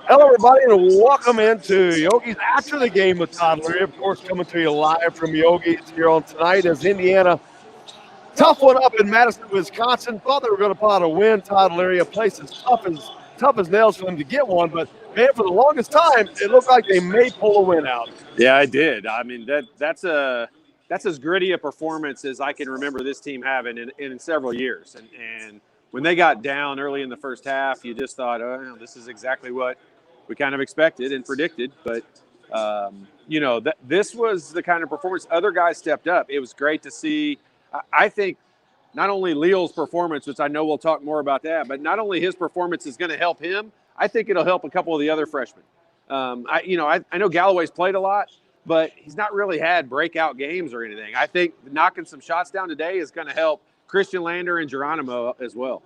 Hello, everybody, and welcome into Yogi's After the Game with Todd Leary. Of course, coming to you live from Yogi's here on tonight as Indiana. Tough one up in Madison, Wisconsin. Thought they were going to pull out a win. Todd Leary, a place as tough as nails for them to get one. But, man, for the longest time, it looked like they may pull a win out. Yeah, I did. I mean, that's as gritty a performance as I can remember this team having in several years. And when they got down early in the first half, you just thought, oh, this is exactly what we kind of expected and predicted. But, this was the kind of performance other guys stepped up. It was great to see. I think not only Leal's performance, which I know we'll talk more about that, but not only his performance is going to help him, I think it'll help a couple of the other freshmen. I know Galloway's played a lot, but he's not really had breakout games or anything. I think knocking some shots down today is going to help Christian Lander and Geronimo as well.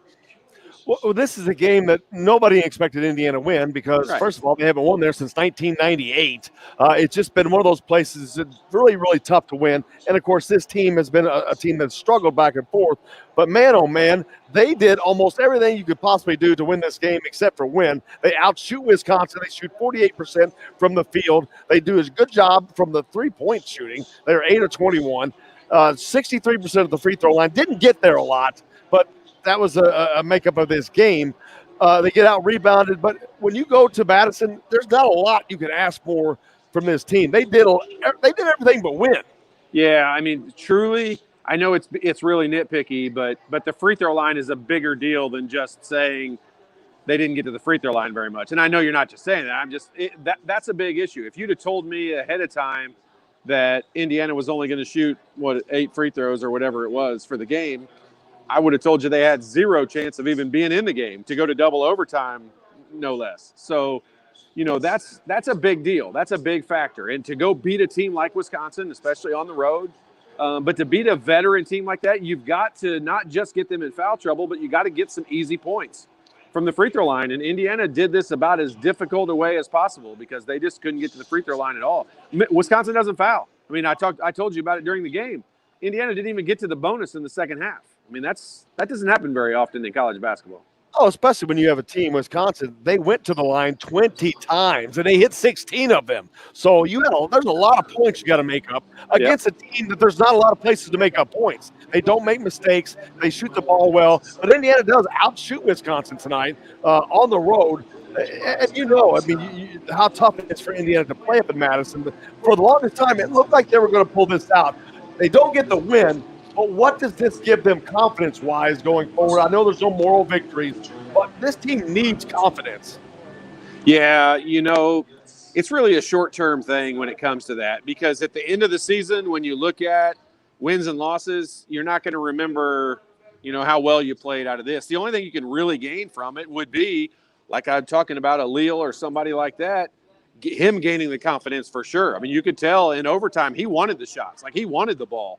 Well, this is a game that nobody expected Indiana to win because, First of all, they haven't won there since 1998. It's just been one of those places that's really, really tough to win. And, of course, this team has been a team that's struggled back and forth. But, man, oh, man, they did almost everything you could possibly do to win this game except for win. They outshoot Wisconsin. They shoot 48% from the field. They do a good job from the three-point shooting. They're 8 of 21. 63% of the free throw line. Didn't get there a lot, but that was a makeup of this game. They get out rebounded, but when you go to Madison, there's not a lot you can ask for from this team. They did everything but win. Yeah, I mean, truly, I know it's really nitpicky, but the free throw line is a bigger deal than just saying they didn't get to the free throw line very much. And I know you're not just saying that. That's a big issue. If you'd have told me ahead of time that Indiana was only going to shoot 8 free throws or whatever it was for the game, I would have told you they had zero chance of even being in the game to go to double overtime, no less. So, that's a big deal. That's a big factor. And to go beat a team like Wisconsin, especially on the road, but to beat a veteran team like that, you've got to not just get them in foul trouble, but you got to get some easy points from the free throw line. And Indiana did this about as difficult a way as possible because they just couldn't get to the free throw line at all. Wisconsin doesn't foul. I mean, I told you about it during the game. Indiana didn't even get to the bonus in the second half. I mean, that doesn't happen very often in college basketball. Oh, especially when you have a team, Wisconsin, they went to the line 20 times, and they hit 16 of them. So, there's a lot of points you got to make up against a team that there's not a lot of places to make up points. They don't make mistakes. They shoot the ball well. But Indiana does outshoot Wisconsin tonight on the road. And how tough it is for Indiana to play up in Madison. But for the longest time, it looked like they were going to pull this out. They don't get the win. But what does this give them confidence-wise going forward? I know there's no moral victories, but this team needs confidence. Yeah, it's really a short-term thing when it comes to that because at the end of the season, when you look at wins and losses, you're not going to remember, how well you played out of this. The only thing you can really gain from it would be, like I'm talking about, a Leal or somebody like that, him gaining the confidence for sure. I mean, you could tell in overtime he wanted the shots. Like, he wanted the ball.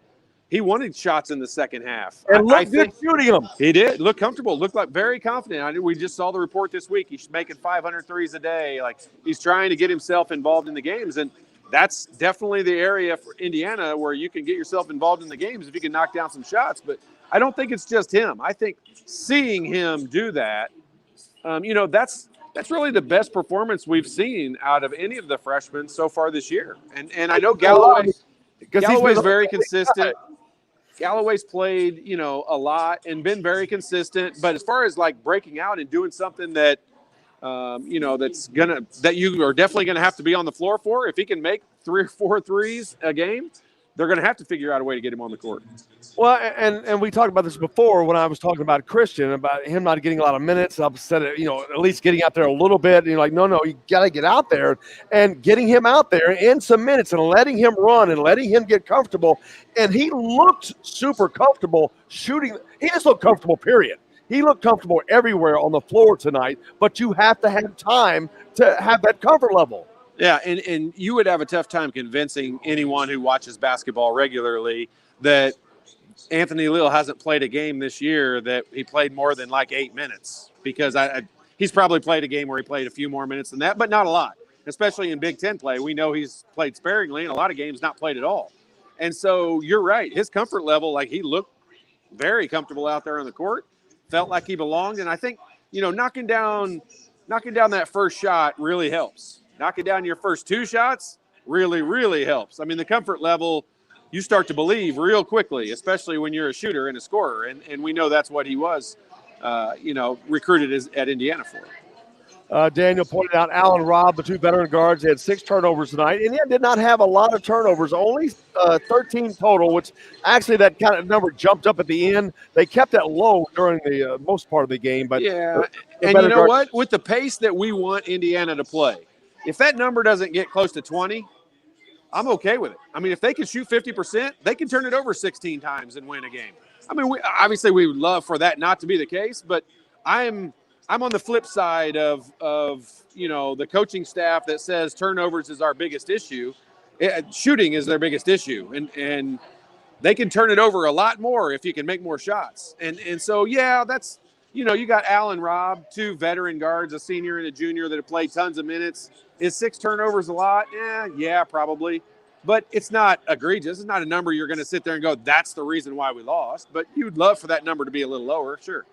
He wanted shots in the second half. And looked good shooting them. He did. Looked comfortable. Looked like very confident. We just saw the report this week. He's making 500 threes a day. Like, he's trying to get himself involved in the games. And that's definitely the area for Indiana where you can get yourself involved in the games if you can knock down some shots. But I don't think it's just him. I think seeing him do that, that's really the best performance we've seen out of any of the freshmen so far this year. And I know Galloway's very consistent. Galloway's played, a lot and been very consistent. But as far as like breaking out and doing something that, that you are definitely going to have to be on the floor for, if he can make 3 or 4 threes a game, they're going to have to figure out a way to get him on the court. Well, and we talked about this before when I was talking about Christian, about him not getting a lot of minutes. I've said it, at least getting out there a little bit. And you're like, no, you got to get out there, and getting him out there in some minutes and letting him run and letting him get comfortable. And he looked super comfortable shooting. He just looked comfortable, period. He looked comfortable everywhere on the floor tonight, but you have to have time to have that comfort level. Yeah, and you would have a tough time convincing anyone who watches basketball regularly that Anthony Leal hasn't played a game this year that he played more than like 8 minutes, because he's probably played a game where he played a few more minutes than that, but not a lot, especially in Big Ten play. We know he's played sparingly and a lot of games not played at all. And so you're right. His comfort level, like, he looked very comfortable out there on the court, felt like he belonged. And I think knocking down that first shot really helps. Knocking down your first 2 shots really, really helps. I mean, the comfort level, you start to believe real quickly, especially when you're a shooter and a scorer. And we know that's what he was, recruited at Indiana for. Daniel pointed out Allen Robb, the 2 veteran guards, they had 6 turnovers tonight. Indiana did not have a lot of turnovers, only 13 total, which actually that kind of number jumped up at the end. They kept it low during the most part of the game. But yeah, and you know what? With the pace that we want Indiana to play, if that number doesn't get close to 20, I'm okay with it. I mean, if they can shoot 50%, they can turn it over 16 times and win a game. I mean, we would love for that not to be the case, but I'm on the flip side of the coaching staff that says turnovers is our biggest issue. Shooting is their biggest issue, and they can turn it over a lot more if you can make more shots. And so that's you got Allen Robb, 2 veteran guards, a senior and a junior that have played tons of minutes. Is 6 turnovers a lot? Yeah, probably. But it's not egregious. It's not a number you're going to sit there and go, that's the reason why we lost. But you'd love for that number to be a little lower, sure.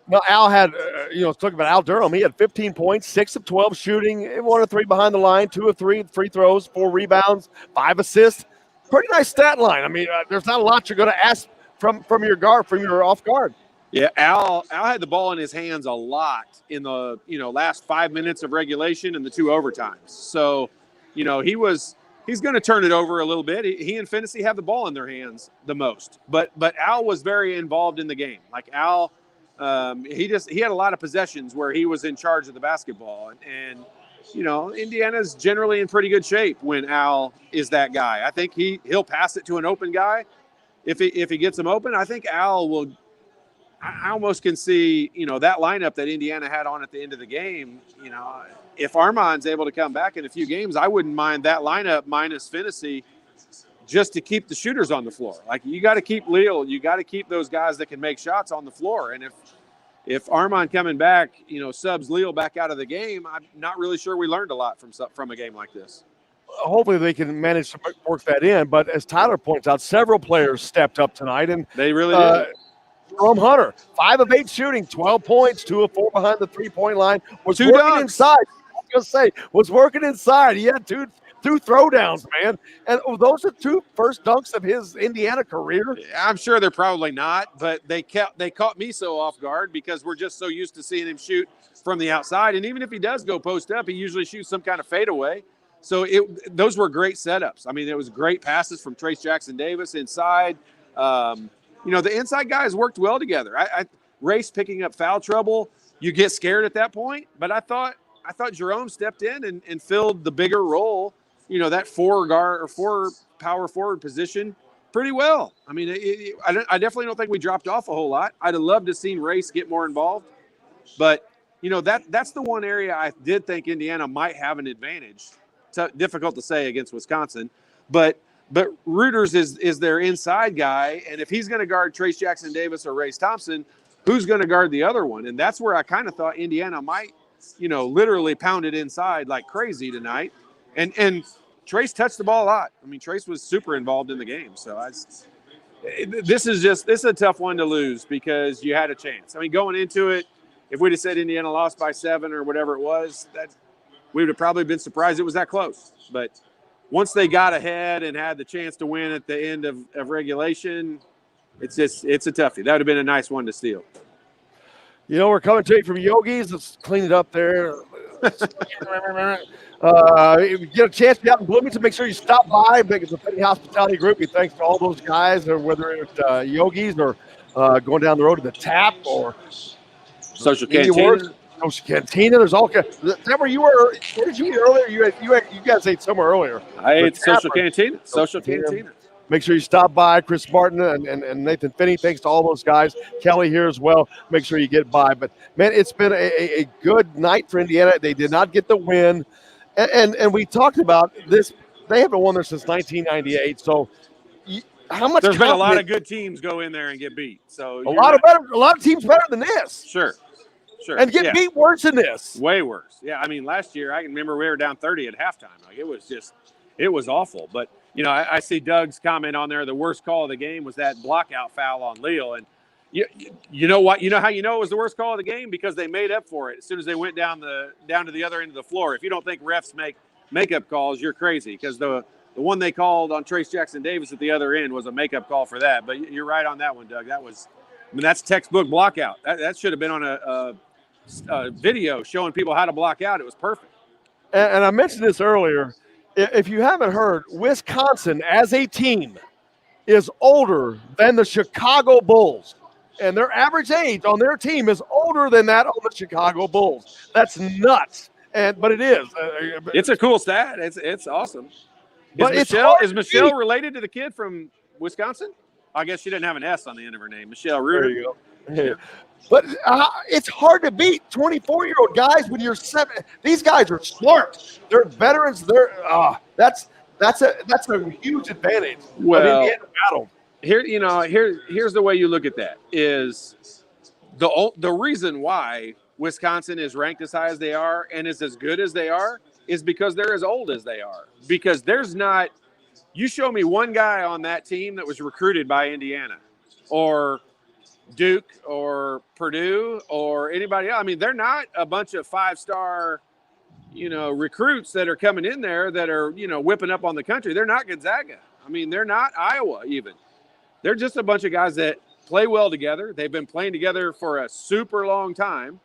Well, Al had, talking about Al Durham, he had 15 points, 6 of 12 shooting, 1 of 3 behind the line, 2 of 3 free throws, 4 rebounds, 5 assists. Pretty nice stat line. I mean, there's not a lot you're going to ask from your off guard. Yeah, Al had the ball in his hands a lot in the last 5 minutes of regulation and the 2 overtimes. So, he's going to turn it over a little bit. He and Finney have the ball in their hands the most. But Al was very involved in the game. Like Al, he had a lot of possessions where he was in charge of the basketball, and Indiana's generally in pretty good shape when Al is that guy. I think he'll pass it to an open guy if he gets him open. I think Al will. I almost can see, that lineup that Indiana had on at the end of the game, if Armand's able to come back in a few games, I wouldn't mind that lineup minus Finney just to keep the shooters on the floor. Like, you got to keep Leal. You got to keep those guys that can make shots on the floor. And if Armand coming back, subs Leal back out of the game, I'm not really sure we learned a lot from a game like this. Hopefully they can manage to work that in. But as Tyler points out, several players stepped up tonight. And they really did. Jerome Hunter, 5 of 8 shooting, 12 points, 2 of 4 behind the 3-point line. Was 2 working dunks. Inside. I was going to say, was working inside. He had two throwdowns, man. And those are 2 first dunks of his Indiana career. I'm sure they're probably not, but they caught me so off guard because we're just so used to seeing him shoot from the outside. And even if he does go post up, he usually shoots some kind of fadeaway. So those were great setups. I mean, it was great passes from Trace Jackson Davis inside. The inside guys worked well together. Race picking up foul trouble, you get scared at that point. But I thought Jerome stepped in and filled the bigger role, that 4 power forward position pretty well. I mean, I definitely don't think we dropped off a whole lot. I'd have loved to have seen Race get more involved. But, that's the one area I did think Indiana might have an advantage. It's difficult to say against Wisconsin. But Reuters is their inside guy, and if he's going to guard Trace Jackson Davis or Race Thompson, who's going to guard the other one? And that's where I kind of thought Indiana might, literally pound it inside like crazy tonight. And Trace touched the ball a lot. I mean, Trace was super involved in the game. So this is a tough one to lose because you had a chance. I mean, going into it, if we'd have said Indiana lost by 7 or whatever it was, that we would have probably been surprised it was that close. But once they got ahead and had the chance to win at the end of regulation, it's a toughie. That would have been a nice one to steal. We're coming to you from Yogi's. Let's clean it up there. If you get a chance to be out in Bloomington, make sure you stop by. It's a Penny Hospitality Group. We thanks to all those guys, or whether it's Yogi's or going down the road to the Tap or Social Cantina. Social Cantina. There's all kinds. Is that where you were? Where did you eat earlier? You guys ate somewhere earlier. I ate Social Cantina. Social Cantina. Make sure you stop by. Chris Martin and Nathan Finney. Thanks to all those guys. Kelly here as well. Make sure you get by. But, man, it's been a good night for Indiana. They did not get the win. And we talked about this. They haven't won there since 1998. So how much? There's been a lot of good teams go in there and get beat. So a lot of teams better than this. Sure. And get beat worse than this. Way worse. Yeah, I mean, last year I can remember we were down 30 at halftime. Like it was awful. But I see Doug's comment on there. The worst call of the game was that blockout foul on Leal, and You know what? You know how you know it was the worst call of the game? Because they made up for it as soon as they went down to the other end of the floor. If you don't think refs make makeup calls, you're crazy. Because the one they called on Trace Jackson Davis at the other end was a makeup call for that. But you're right on that one, Doug. That's textbook blockout. That should have been on a video showing people how to block out. It was perfect. And I mentioned this earlier. If you haven't heard, Wisconsin as a team is older than the Chicago Bulls. And their average age on their team is older than that on the Chicago Bulls. That's nuts. But it is. It's a cool stat. It's awesome. But is Michelle related to the kid from Wisconsin? I guess she didn't have an S on the end of her name. Michelle Reuter. There you go. Yeah. But it's hard to beat 24-year-old guys when you're 7. These guys are smart. They're veterans. That's a huge advantage. Well, here's the way you look at that is the reason why Wisconsin is ranked as high as they are and is as good as they are is because they're as old as they are. Because there's not – you show me one guy on that team that was recruited by Indiana or Duke or Purdue or anybody else. I mean, they're not a bunch of 5-star recruits that are coming in there that are, whipping up on the country. They're not Gonzaga. I mean, they're not Iowa even. They're just a bunch of guys that play well together. They've been playing together for a super long time.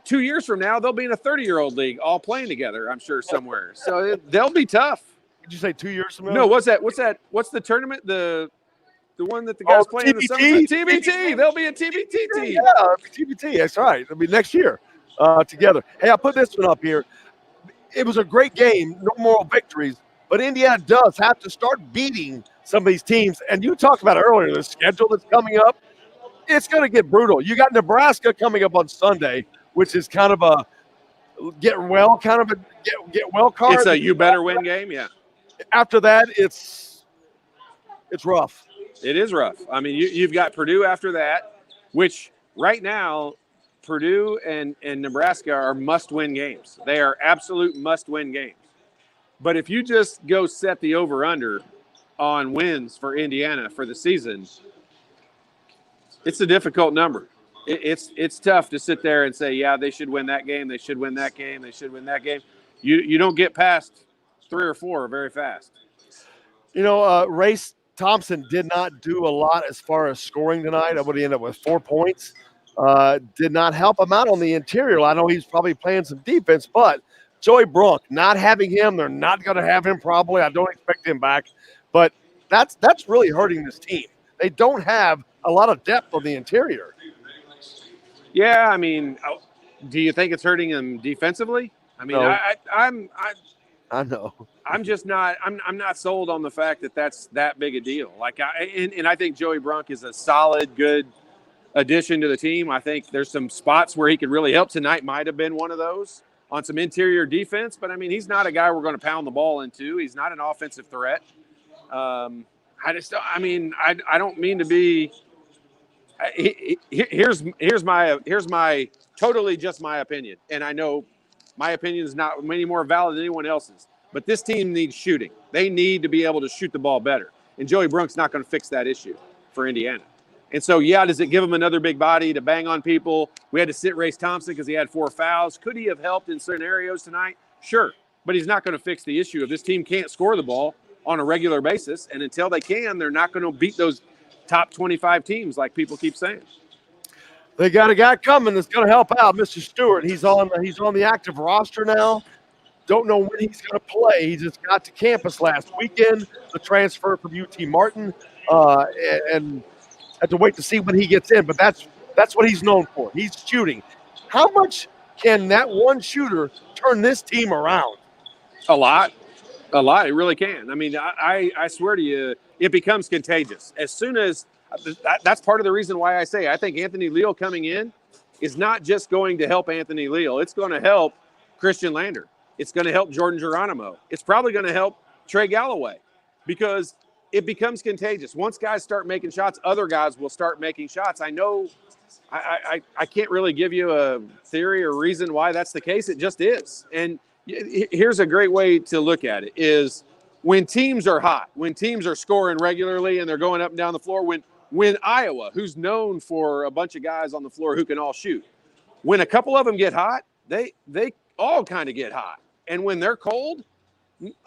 2 years from now, they'll be in a 30-year-old league all playing together, I'm sure, somewhere. So they'll be tough. Did you say 2 years from now? No, what's that? What's the tournament? The one that the guys play in the summer? TBT. They'll be a TBT team. Yeah, TBT. That's right. It'll be next year together. Hey, I'll put this one up here. It was a great game. No moral victories. But Indiana does have to start beating some of these teams. And you talked about it earlier, the schedule that's coming up. It's going to get brutal. You got Nebraska coming up on Sunday, which is kind of a get well card. It's a you better win game, yeah. After that, it's rough. It is rough. I mean, you've got Purdue after that, which right now Purdue and Nebraska are must-win games. They are absolute must-win games. But if you just go set the over-under on wins for Indiana for the season, it's a difficult number. It's tough to sit there and say, yeah, they should win that game. They should win that game. They should win that game. You don't get past 3 or 4 very fast. Race Thompson did not do a lot as far as scoring tonight. I would end up with 4 points. Did not help him out on the interior. I know he's probably playing some defense, but Joey Brunk, not having him, they're not going to have him probably. I don't expect him back. But that's really hurting this team. They don't have a lot of depth on the interior. Yeah, I mean, do you think it's hurting them defensively? I mean, No. I know. I'm just not. I'm not sold on the fact that that's that big a deal. And I think Joey Brunk is a solid, good addition to the team. I think there's some spots where he could really help. Tonight might have been one of those on some interior defense. But I mean, he's not a guy we're going to pound the ball into. He's not an offensive threat. I don't mean to be. Here's my totally just my opinion, and I know my opinion is not any more valid than anyone else's. But this team needs shooting. They need to be able to shoot the ball better, and Joey Brunk's not going to fix that issue for Indiana. And so, yeah, does it give him another big body to bang on people? We had to sit Race Thompson because he had 4 fouls. Could he have helped in scenarios tonight? Sure, but he's not going to fix the issue of this team can't score the ball on a regular basis, and until they can, they're not going to beat those top 25 teams like people keep saying. They got a guy coming that's going to help out, Mr. Stewart. He's on the active roster now. Don't know when he's going to play. He just got to campus last weekend, the transfer from UT Martin, and had to wait to see when he gets in. But that's what he's known for. He's shooting. How much can that one shooter turn this team around? A lot. It really can. I mean, I swear to you, it becomes contagious. As soon as that's part of the reason why I say I think Anthony Leal coming in is not just going to help Anthony Leal. It's going to help Christian Lander. It's going to help Jordan Geronimo. It's probably going to help Trey Galloway because it becomes contagious. Once guys start making shots, other guys will start making shots. I know I can't really give you a theory or reason why that's the case. It just is. And here's a great way to look at it is when teams are hot, when teams are scoring regularly and they're going up and down the floor, when Iowa, who's known for a bunch of guys on the floor who can all shoot, when a couple of them get hot, they all kind of get hot. And when they're cold,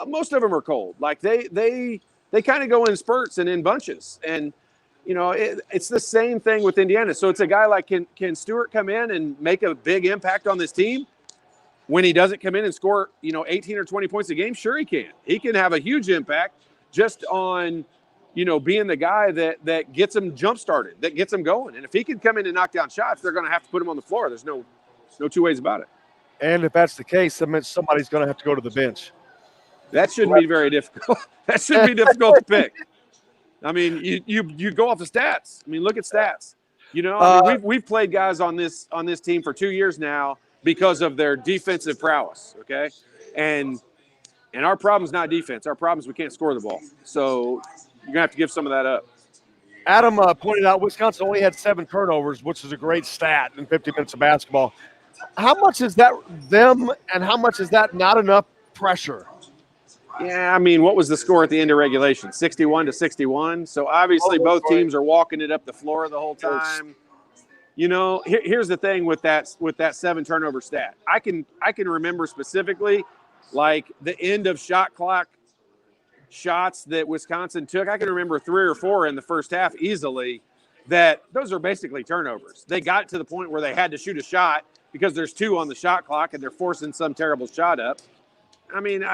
most of them are cold. Like they kind of go in spurts and in bunches. And, it's the same thing with Indiana. So it's a guy like, can Stewart come in and make a big impact on this team when he doesn't come in and score, 18 or 20 points a game? Sure he can. He can have a huge impact just on, being the guy that gets them jump started, that gets them going. And if he can come in and knock down shots, they're going to have to put him on the floor. There's no two ways about it. And if that's the case, that means somebody's going to have to go to the bench. That shouldn't be very difficult. That shouldn't be difficult to pick. I mean, you go off the stats. I mean, look at stats. We've played guys on this team for 2 years now because of their defensive prowess. Okay, and our problem's not defense. Our problem is we can't score the ball. So you're gonna have to give some of that up. Adam pointed out Wisconsin only had 7 turnovers, which is a great stat in 50 minutes of basketball. How much is that them, and how much is that not enough pressure? Yeah, I mean, what was the score at the end of regulation? 61-61. So obviously both teams are walking it up the floor the whole time. Here's the thing with that 7 turnover stat. I can remember specifically like the end of shot clock shots that Wisconsin took. I can remember 3 or 4 in the first half easily that those are basically turnovers. They got to the point where they had to shoot a shot because there's 2 on the shot clock and they're forcing some terrible shot up. I mean,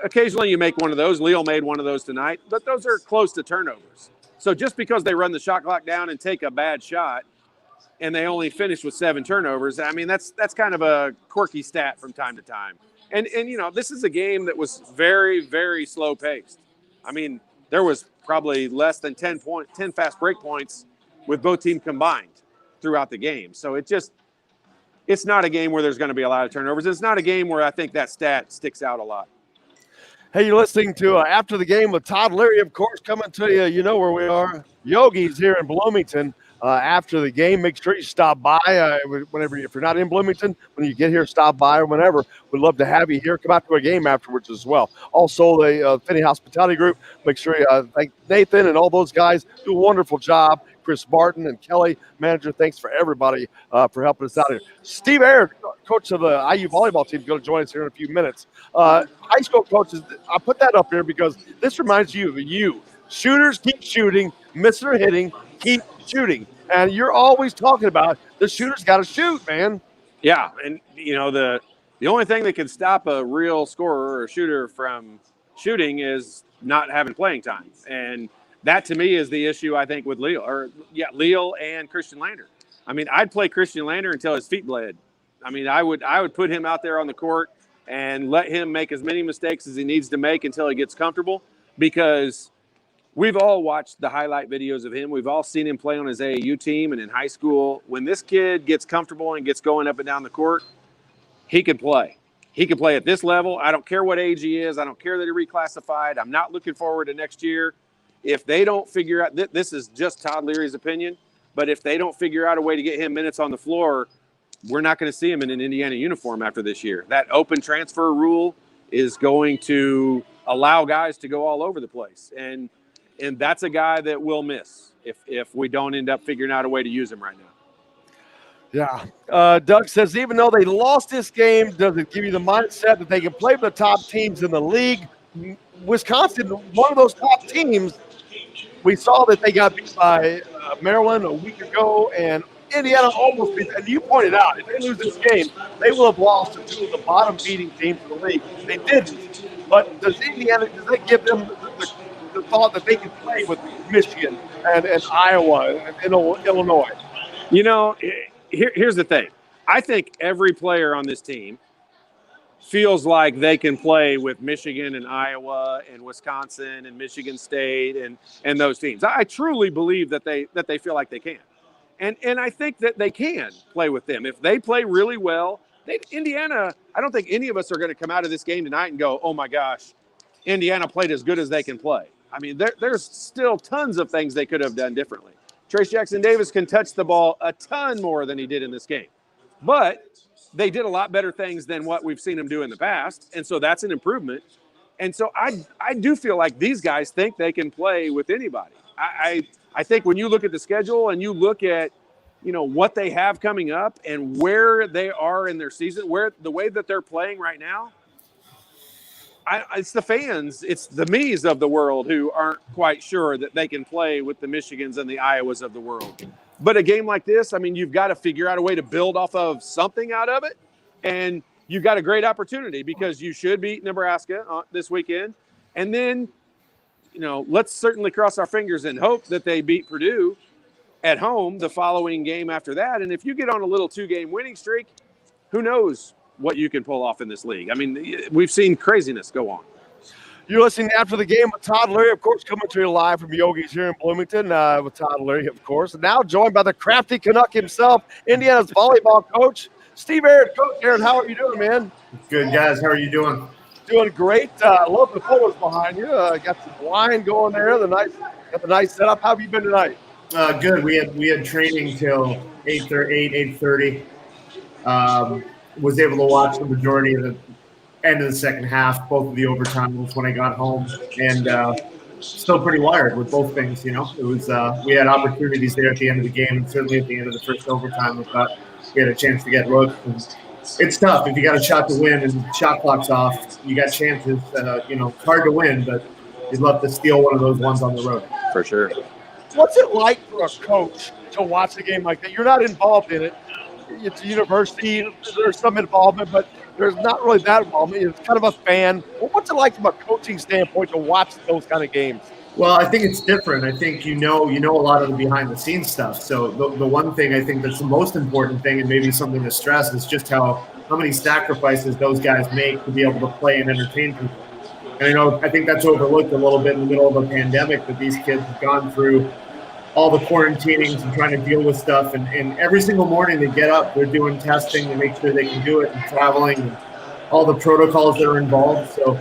occasionally you make one of those. Leo made one of those tonight, but those are close to turnovers. So just because they run the shot clock down and take a bad shot and they only finish with 7 turnovers, I mean, that's kind of a quirky stat from time to time. And this is a game that was very, very slow paced. I mean, there was probably less than 10 fast break points with both teams combined throughout the game. So it's not a game where there's going to be a lot of turnovers. It's not a game where I think that stat sticks out a lot. Hey, you're listening to After the Game with Todd Leary, of course, coming to you. You know where we are. Yogi's here in Bloomington. After the game, make sure you stop by whenever. If you're not in Bloomington, when you get here, stop by or whenever. We'd love to have you here. Come out to a game afterwards as well. Also, the Finney Hospitality Group, make sure you thank Nathan and all those guys. Do a wonderful job. Chris Barton and Kelly, manager, thanks for everybody for helping us out here. Steve Ayer, coach of the IU volleyball team, is going to join us here in a few minutes. High school coaches, I put that up here because this reminds you of you. Shooters keep shooting, missing or hitting, keep shooting. And you're always talking about the shooters got to shoot, man. Yeah, and the only thing that can stop a real scorer or shooter from shooting is not having playing time. And that to me is the issue I think with Leal and Christian Lander. I mean, I'd play Christian Lander until his feet bled. I mean, I would put him out there on the court and let him make as many mistakes as he needs to make until he gets comfortable, because we've all watched the highlight videos of him. We've all seen him play on his AAU team and in high school. When this kid gets comfortable and gets going up and down the court, he can play. He can play at this level. I don't care what age he is. I don't care that he reclassified. I'm not looking forward to next year. If they don't figure out, this is just Todd Leary's opinion, but if they don't figure out a way to get him minutes on the floor, we're not going to see him in an Indiana uniform after this year. That open transfer rule is going to allow guys to go all over the place. And that's a guy that we'll miss if we don't end up figuring out a way to use him right now. Yeah. Doug says, even though they lost this game, does it give you the mindset that they can play with the top teams in the league? Wisconsin, one of those top teams, we saw that they got beat by Maryland a week ago, and Indiana almost beat. And you pointed out, if they lose this game, they will have lost to 2 of the bottom beating teams in the league. They didn't. But does that give them the thought that they can play with Michigan and Iowa and Illinois? Here's the thing. I think every player on this team feels like they can play with Michigan and Iowa and Wisconsin and Michigan State and those teams. I truly believe that they feel like they can. And I think that they can play with them. If they play really well, Indiana, I don't think any of us are going to come out of this game tonight and go, oh my gosh, Indiana played as good as they can play. I mean, there's still tons of things they could have done differently. Trace Jackson-Davis can touch the ball a ton more than he did in this game. But they did a lot better things than what we've seen them do in the past, and so that's an improvement. And so I do feel like these guys think they can play with anybody. I think when you look at the schedule and you look at, what they have coming up and where they are in their season, where the way that they're playing right now, it's the fans, it's the me's of the world who aren't quite sure that they can play with the Michigans and the Iowas of the world. But a game like this, I mean, you've got to figure out a way to build off of something out of it. And you've got a great opportunity because you should beat Nebraska this weekend. And then, let's certainly cross our fingers and hope that they beat Purdue at home the following game after that. And if you get on a little 2-game winning streak, who knows what you can pull off in this league. I mean, we've seen craziness go on. You're listening After the Game with Todd Leary, of course, coming to you live from Yogi's here in Bloomington with Todd Leary, of course. And now joined by the crafty Canuck himself, Indiana's volleyball coach, Steve Aaron. Coach Aaron, how are you doing, man? Good, guys. How are you doing? Doing great. Love the photos behind you. Got some wine going there. Got the nice setup. How have you been tonight? Good. We had training till 8:30. Was able to watch the majority of the end of the second half, both of the overtimes when I got home, and still pretty wired with both things. It was we had opportunities there at the end of the game, and certainly at the end of the first overtime, we thought we had a chance to get looked. And it's tough if you got a shot to win and shot clock's off. You got chances. It's hard to win, but you'd love to steal one of those ones on the road. For sure. What's it like for a coach to watch a game like that? You're not involved in it. It's a university. There's some involvement, but there's not really that involvement. It's kind of a fan. Well, what's it like from a coaching standpoint to watch those kind of games? Well, I think it's different. I think you know a lot of the behind-the-scenes stuff. So the one thing I think that's the most important thing, and maybe something to stress, is just how many sacrifices those guys make to be able to play and entertain people. And I think that's overlooked a little bit in the middle of a pandemic, that these kids have gone through all the quarantinings and trying to deal with stuff. And every single morning they get up, they're doing testing to make sure they can do it, and traveling, and all the protocols that are involved. So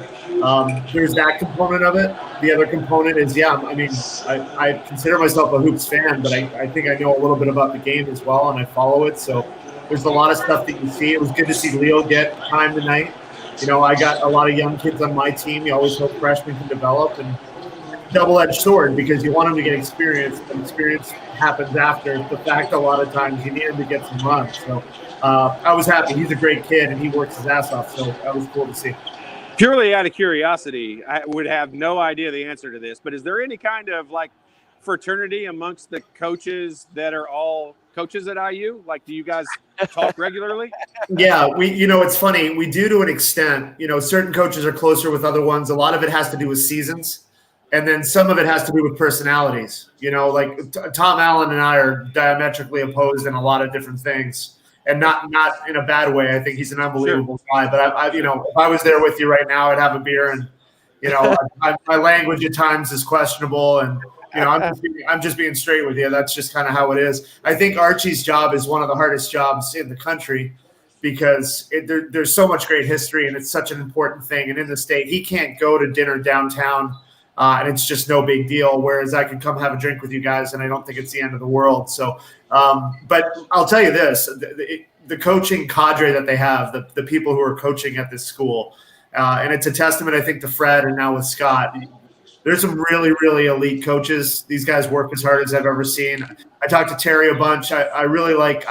there's that component of it. The other component is, I consider myself a hoops fan, but I think I know a little bit about the game as well, and I follow it. So there's a lot of stuff that you see. It was good to see Leo get time tonight. I got a lot of young kids on my team. You always hope freshmen can develop, and double-edged sword, because you want them to get experience, but experience happens after the fact. A lot of times you need him to get some runs. So I was happy. He's a great kid, and he works his ass off, so that was cool to see. Purely out of curiosity, I would have no idea the answer to this, but is there any kind of fraternity amongst the coaches that are all coaches at IU? Do you guys talk regularly? Yeah, it's funny. We do to an extent. Certain coaches are closer with other ones. A lot of it has to do with seasons. And then some of it has to do with personalities. Tom Allen and I are diametrically opposed in a lot of different things, and not in a bad way. I think he's an unbelievable guy. But if I was there with you right now, I'd have a beer, and my language at times is questionable, and I'm just being straight with you. That's just kind of how it is. I think Archie's job is one of the hardest jobs in the country, because there's so much great history, and it's such an important thing. And in the state, he can't go to dinner downtown. And it's just no big deal, whereas I could come have a drink with you guys, and I don't think it's the end of the world. So, but I'll tell you this, the coaching cadre that they have, the people who are coaching at this school, and it's a testament, I think, to Fred and now with Scott. There's some really, really elite coaches. These guys work as hard as I've ever seen. I talked to Terry a bunch. I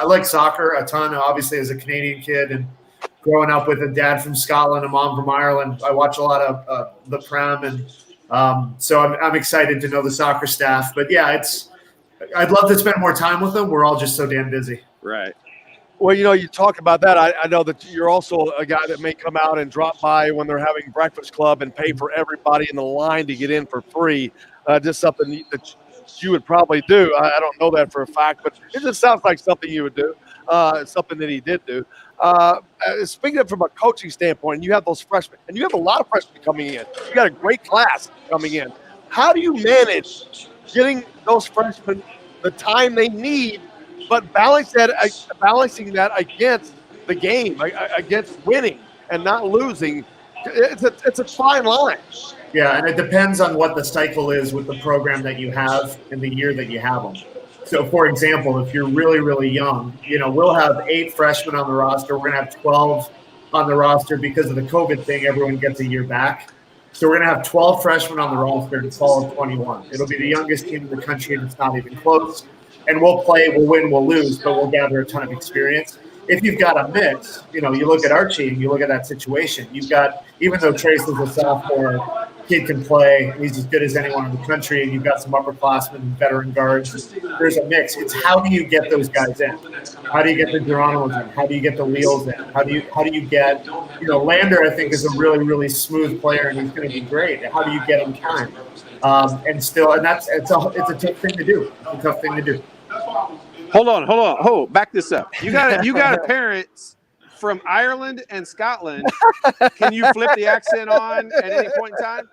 like soccer a ton, obviously, as a Canadian kid, and growing up with a dad from Scotland, a mom from Ireland. I watch a lot of the Prem, and so I'm excited to know the soccer staff. But yeah, I'd love to spend more time with them. We're all just so damn busy. Right. Well, you talk about that. I know that you're also a guy that may come out and drop by when they're having breakfast club and pay for everybody in the line to get in for free. Just something that you would probably do. I don't know that for a fact, but it just sounds like something you would do. Something that he did do. Speaking of from a coaching standpoint, you have those freshmen, and you have a lot of freshmen coming in. You got a great class coming in. How do you manage getting those freshmen the time they need, but balancing that against the game, against winning and not losing? It's a fine line. Yeah, and it depends on what the cycle is with the program that you have and the year that you have them. So, for example, if you're really, really young, we'll have 8 freshmen on the roster. We're going to have 12 on the roster because of the COVID thing. Everyone gets a year back. So we're going to have 12 freshmen on the roster in the fall of 21. It'll be the youngest team in the country, and it's not even close. And we'll play, we'll win, we'll lose, but we'll gather a ton of experience. If you've got a mix, you look at Archie and you look at that situation. You've got, even though Trace is a sophomore, kid can play, he's as good as anyone in the country, and you've got some upperclassmen and veteran guards. There's a mix. It's how do you get those guys in? How do you get the Geronimos in? How do you get the Leals in? How do you get, Lander, I think, is a really, really smooth player, and he's going to be great. How do you get him time? It's a tough thing to do. It's a tough thing to do. Hold on. Back this up. You got parents from Ireland and Scotland. Can you flip the accent on at any point in time?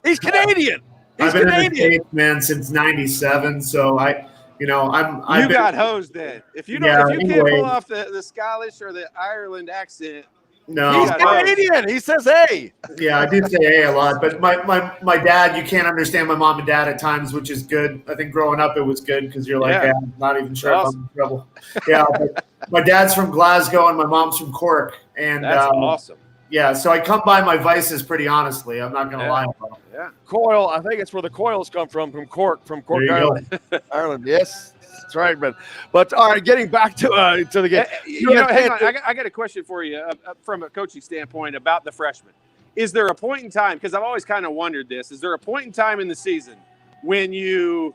He's Canadian. I've been in the States, man, since '97. So got hosed then. If you can't pull off the Scottish or the Ireland accent. No, he's Canadian. He says "hey." Yeah, I do say "hey" a lot, but my dad, you can't understand my mom and dad at times, which is good. I think growing up it was good because you're like, I'm not even sure if I'm in trouble. Yeah, but my dad's from Glasgow and my mom's from Cork, and that's awesome. Yeah, so I come by my vices pretty honestly. I'm not going to lie about it. Yeah, Coil. I think it's where the Coils come from Cork, Ireland. Ireland, yes. That's right, but all right. Getting back to the game. Hang on. I got a question for you from a coaching standpoint about the freshmen. Is there a point in time? Because I've always kind of wondered this. Is there a point in time in the season when you,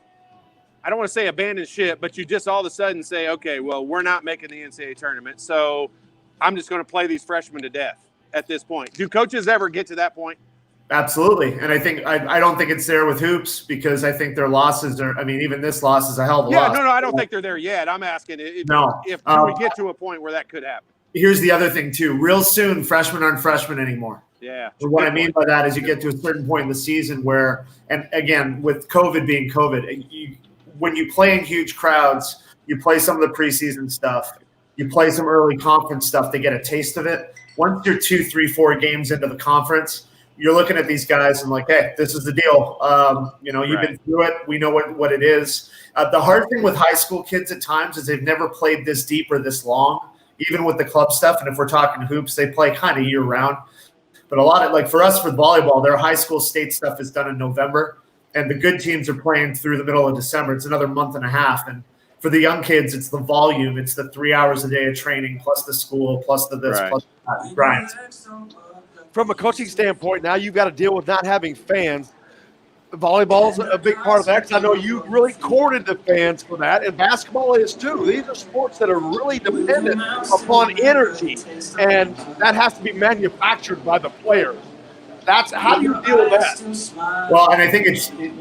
I don't want to say abandon ship, but you just all of a sudden say, okay, well, we're not making the NCAA tournament, so I'm just going to play these freshmen to death at this point? Do coaches ever get to that point? Absolutely. And I think I don't think it's there with hoops because I think their losses are, even this loss is a hell of a loss. No, I don't think they're there yet. I'm asking if we get to a point where that could happen. Here's the other thing too. Real soon, freshmen aren't freshmen anymore. Yeah. And what I mean by that is you get to a certain point in the season where, and again, with COVID being COVID, when you play in huge crowds, you play some of the preseason stuff, you play some early conference stuff to get a taste of it. Once you're 2, 3, 4 games into the conference, you're looking at these guys and like, hey, this is the deal. You've been through it. We know what it is. The hard thing with high school kids at times is they've never played this deep or this long, even with the club stuff. And if we're talking hoops, they play kind of year round. But a lot of, like for us with volleyball, their high school state stuff is done in November. And the good teams are playing through the middle of December. It's another month and a half. And for the young kids, it's the volume. It's the 3 hours a day of training, plus the school, plus the this, plus the grind. From a coaching standpoint, now you've got to deal with not having fans. Volleyball's a big part of that because I know you really courted the fans for that, and basketball is too. These are sports that are really dependent upon energy, and that has to be manufactured by the players. That's how do you deal with that? Well, and I think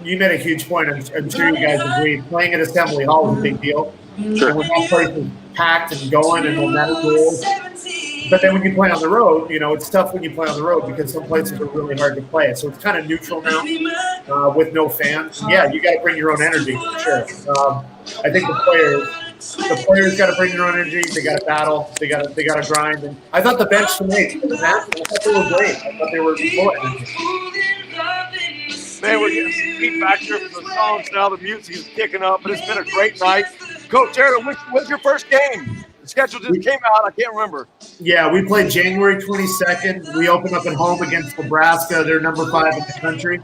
you made a huge point. I'm sure you guys agree. Playing at Assembly Hall is a big deal. Sure. And when that place is packed and going and no matter rules. But then when you play on the road, it's tough when you play on the road because some places are really hard to play it. So it's kind of neutral now with no fans. Yeah, you got to bring your own energy for sure. I think the players got to bring their own energy. They got to battle. They got to grind. And I thought the bench tonight, I thought they were great. I thought they were full of energy. Man, we're getting some feedback here from the songs now. The music's kicking up, but it's been a great night. Coach Aaron, when's your first game? The schedule just came out. I can't remember. Yeah, we played January 22nd. We opened up at home against Nebraska. They're number 5 in the country.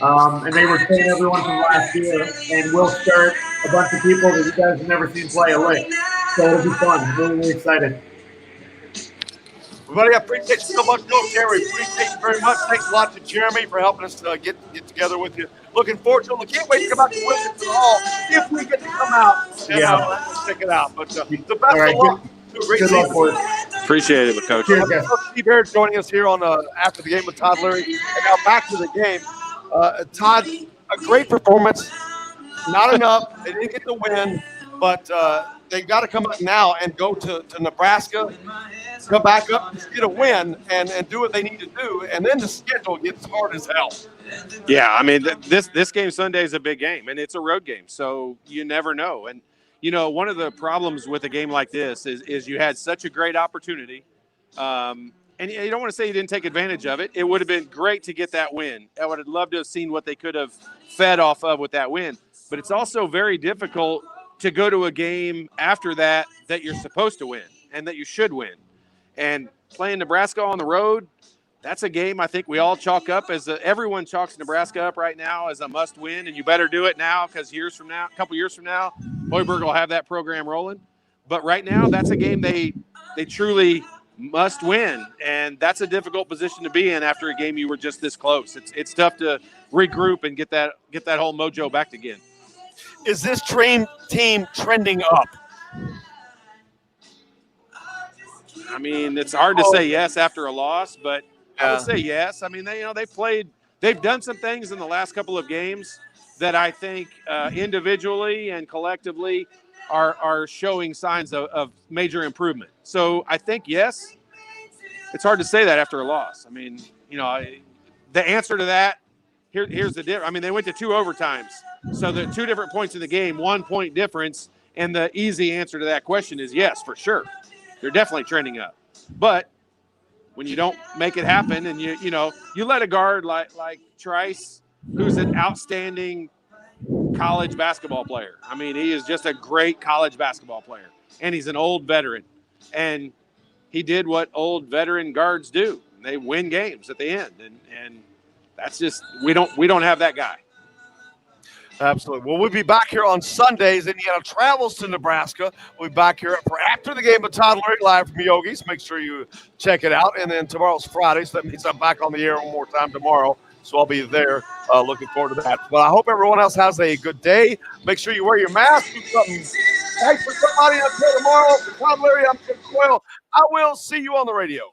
And they retain everyone from last year. And we'll start a bunch of people that you guys have never seen play a lick. So it'll be fun. I'm really, really excited. Everybody, I appreciate you so much, Coach Terry. Appreciate you very much. Thanks a lot to Jeremy for helping us get together with you. Looking forward to it. Can't wait to come out to Wilkins Hall if we get to come out and check it out. But the best of luck. Good luck for it. Appreciate it, Coach. Steve Baird joining us here on after the game with Todd Leary. And now back to the game. Todd, a great performance. Not enough. They didn't get the win, but they got to come up now and go to Nebraska, come back up, get a win, and do what they need to do. And then the schedule gets hard as hell. Yeah, this game Sunday is a big game, and it's a road game, so you never know. And, one of the problems with a game like this is you had such a great opportunity, and you don't want to say you didn't take advantage of it. It would have been great to get that win. I would have loved to have seen what they could have fed off of with that win. But it's also very difficult to go to a game after that you're supposed to win and that you should win. And playing Nebraska on the road, that's a game I think we all chalk up everyone chalks Nebraska up right now as a must win, and you better do it now because a couple years from now, Hoiberg will have that program rolling. But right now, that's a game they truly must win, and that's a difficult position to be in after a game you were just this close. It's tough to regroup and get that whole mojo back again. Is this team trending up? I mean, it's hard to say yes after a loss, but I would say yes. I mean, they've done some things in the last couple of games that I think individually and collectively are showing signs of major improvement. So I think yes. It's hard to say that after a loss. I mean, the answer to that, here's the difference. I mean, they went to 2 overtimes. So the 2 different points in the game, 1 point difference, and the easy answer to that question is yes, for sure. They're definitely trending up. But when you don't make it happen and you let a guard like Trice, who's an outstanding college basketball player. I mean, he is just a great college basketball player, and he's an old veteran. And he did what old veteran guards do. They win games at the end, and that's just we don't have that guy. Absolutely. Well, we'll be back here on Sundays. Indiana travels to Nebraska. We'll be back here for after the game with Todd Leary live from Yogi's. Make sure you check it out. And then tomorrow's Friday, so that means I'm back on the air one more time tomorrow. So I'll be there. Looking forward to that. But I hope everyone else has a good day. Make sure you wear your mask. Do something nice for somebody. Until tomorrow, for Todd Leary, I'm Tim Coyle. I will see you on the radio.